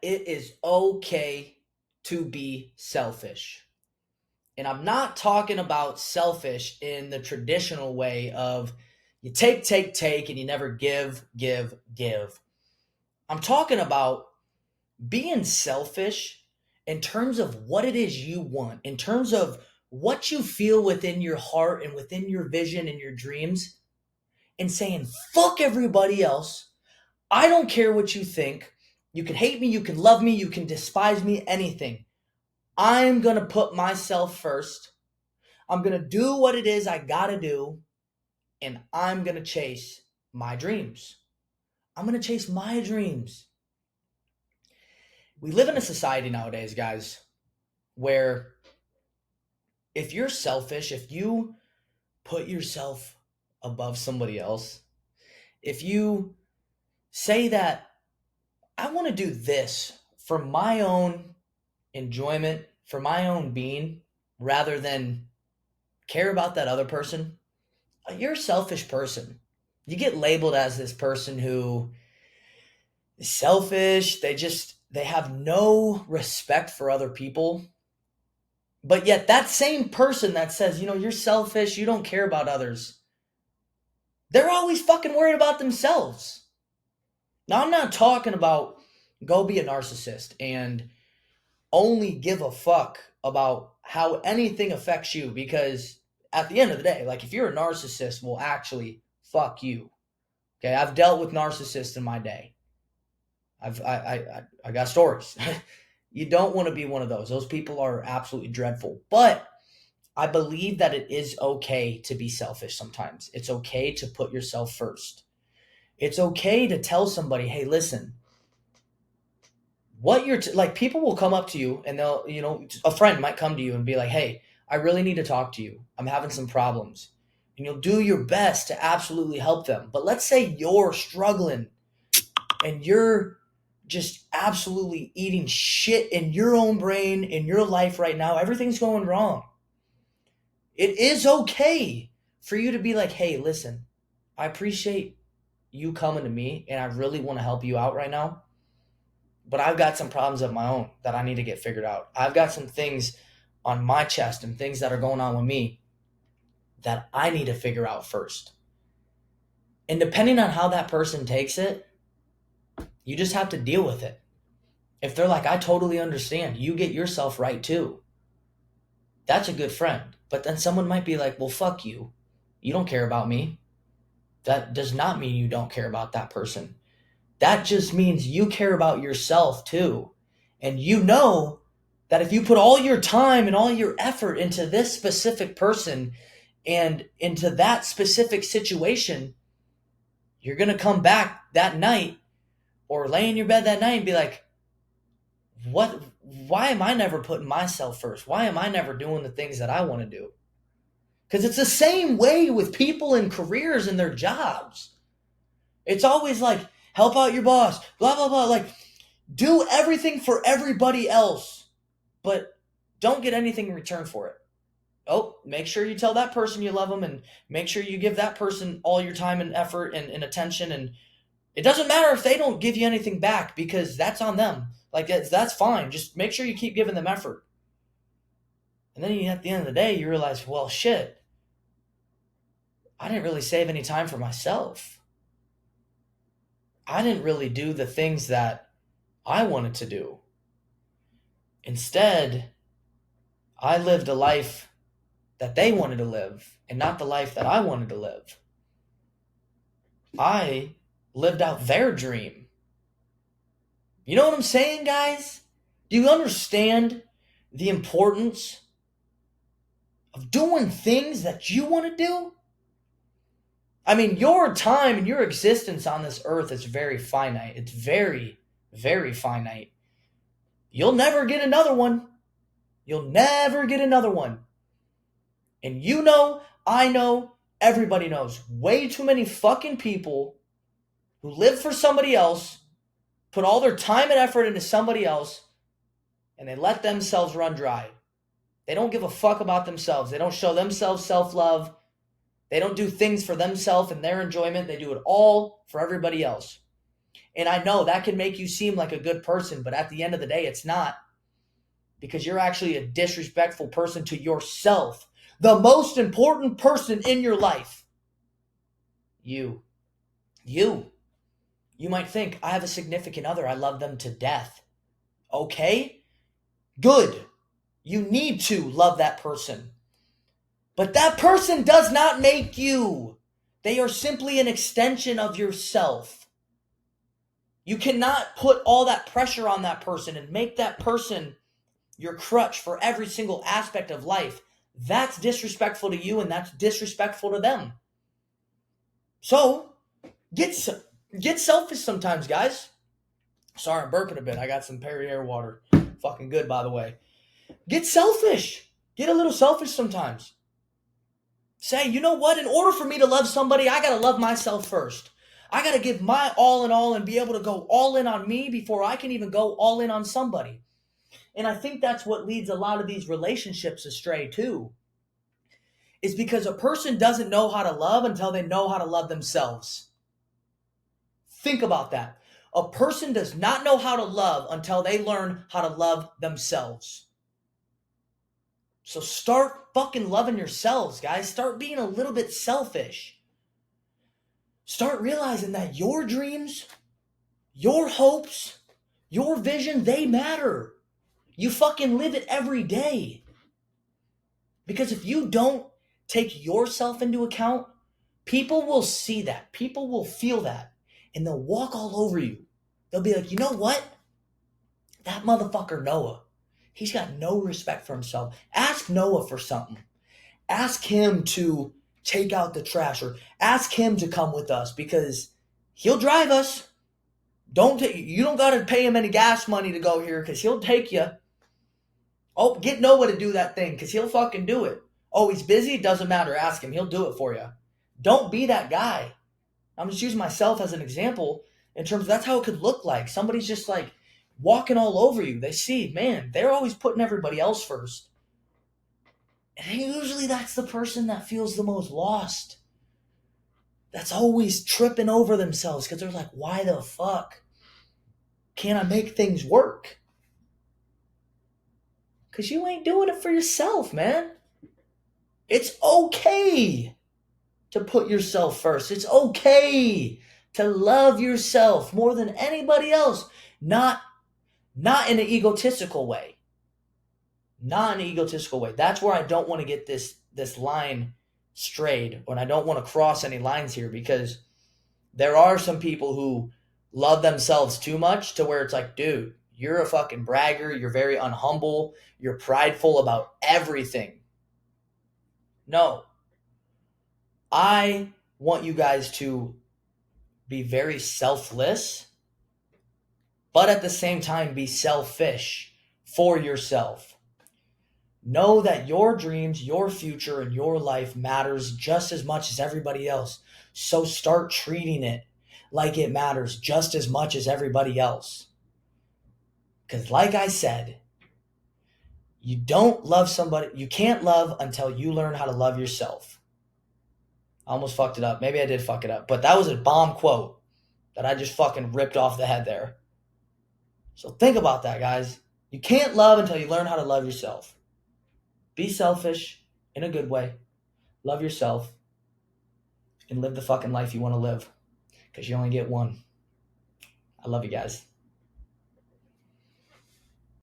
it is okay to be selfish. And I'm not talking about selfish in the traditional way of you take, and you never give. I'm talking about being selfish in terms of what it is you want, in terms of what you feel within your heart and within your vision and your dreams, and saying, fuck everybody else. I don't care what you think. You can hate me, you can love me, you can despise me, anything. I'm going to put myself first. I'm going to do what it is I got to do, and I'm going to chase my dreams. I'm going to chase my dreams. We live in a society nowadays, guys, where if you're selfish, if you put yourself above somebody else, if you say that I want to do this for my own enjoyment, for my own being, rather than care about that other person, you're a selfish person. You get labeled as this person who is selfish. They have no respect for other people. But yet that same person that says, you're selfish, you don't care about others, they're always fucking worried about themselves. Now, I'm not talking about go be a narcissist and only give a fuck about how anything affects you, because at the end of the day, like, if you're a narcissist, well, actually, fuck you. Okay, I've dealt with narcissists in my day. I got stories. You don't want to be one of those. Those people are absolutely dreadful. But I believe that it is okay to be selfish sometimes. It's okay to put yourself first. It's okay to tell somebody, hey, listen, what you're like, people will come up to you and they'll, a friend might come to you and be like, hey, I really need to talk to you. I'm having some problems. And you'll do your best to absolutely help them. But let's say you're struggling and you're just absolutely eating shit in your own brain, in your life right now. Everything's going wrong. It is okay for you to be like, hey, listen, I appreciate you coming to me and I really want to help you out right now. But I've got some problems of my own that I need to get figured out. I've got some things on my chest and things that are going on with me that I need to figure out first. And depending on how that person takes it, you just have to deal with it. If they're like, I totally understand, you get yourself right too, that's a good friend. But then someone might be like, well, fuck you. You don't care about me. That does not mean you don't care about that person. That just means you care about yourself too. And you know that if you put all your time and all your effort into this specific person and into that specific situation, you're going to come back that night or lay in your bed that night and be like, why am I never putting myself first? Why am I never doing the things that I want to do? Because it's the same way with people in careers and their jobs. It's always like, help out your boss, blah, blah, blah. Like, do everything for everybody else, but don't get anything in return for it. Oh, make sure you tell that person you love them and make sure you give that person all your time and effort and attention. And it doesn't matter if they don't give you anything back, because that's on them. Like, that's fine. Just make sure you keep giving them effort. And then at the end of the day, you realize, well, shit, I didn't really save any time for myself. I didn't really do the things that I wanted to do. Instead, I lived a life that they wanted to live and not the life that I wanted to live. I lived out their dream. You know what I'm saying, guys? Do you understand the importance of doing things that you want to do? I mean, your time and your existence on this earth is very finite. It's very, very finite. You'll never get another one. You'll never get another one. And you know, I know, everybody knows, way too many fucking people who live for somebody else, put all their time and effort into somebody else, and they let themselves run dry. They don't give a fuck about themselves. They don't show themselves self-love. They don't do things for themselves and their enjoyment. They do it all for everybody else. And I know that can make you seem like a good person, but at the end of the day, it's not. Because you're actually a disrespectful person to yourself. The most important person in your life. You. You. You might think, I have a significant other. I love them to death. Okay? Good. You need to love that person. But that person does not make you. They are simply an extension of yourself. You cannot put all that pressure on that person and make that person your crutch for every single aspect of life. That's disrespectful to you and that's disrespectful to them. So, get selfish sometimes, guys. Sorry, I'm burping a bit. I got some Perrier water. Fucking good, by the way. Get selfish. Get a little selfish sometimes. Say, you know what? In order for me to love somebody, I got to love myself first. I got to give my all in all and be able to go all in on me before I can even go all in on somebody. And I think that's what leads a lot of these relationships astray too. Is because a person doesn't know how to love until they know how to love themselves. Think about that. A person does not know how to love until they learn how to love themselves. So start fucking loving yourselves, guys. Start being a little bit selfish. Start realizing that your dreams, your hopes, your vision, they matter. You fucking live it every day. Because if you don't take yourself into account, people will see that. People will feel that. And they'll walk all over you. They'll be like, you know what? That motherfucker Noah, he's got no respect for himself. Ask Noah for something. Ask him to take out the trash or ask him to come with us because he'll drive us. You don't got to pay him any gas money to go here because he'll take you. Oh, get Noah to do that thing because he'll fucking do it. Oh, he's busy? Doesn't matter. Ask him. He'll do it for you. Don't be that guy. I'm just using myself as an example in terms of that's how it could look like. Somebody's just like walking all over you. They see, man, they're always putting everybody else first. And usually that's the person that feels the most lost. That's always tripping over themselves because they're like, why the fuck can't I make things work? Because you ain't doing it for yourself, man. It's okay to put yourself first. It's okay to love yourself more than anybody else. Not in an egotistical way. Not in an egotistical way. That's where I don't want to get this line strayed, and I don't want to cross any lines here because there are some people who love themselves too much to where it's like, dude, you're a fucking bragger. You're very unhumble. You're prideful about everything. No. I want you guys to be very selfless, but at the same time be selfish for yourself. Know that your dreams, your future, and your life matters just as much as everybody else. So start treating it like it matters just as much as everybody else. Because like I said, you don't love somebody, you can't love until you learn how to love yourself. I almost fucked it up. Maybe I did fuck it up. But that was a bomb quote that I just fucking ripped off the head there. So think about that, guys. You can't love until you learn how to love yourself. Be selfish in a good way. Love yourself. And live the fucking life you want to live. Because you only get one. I love you guys.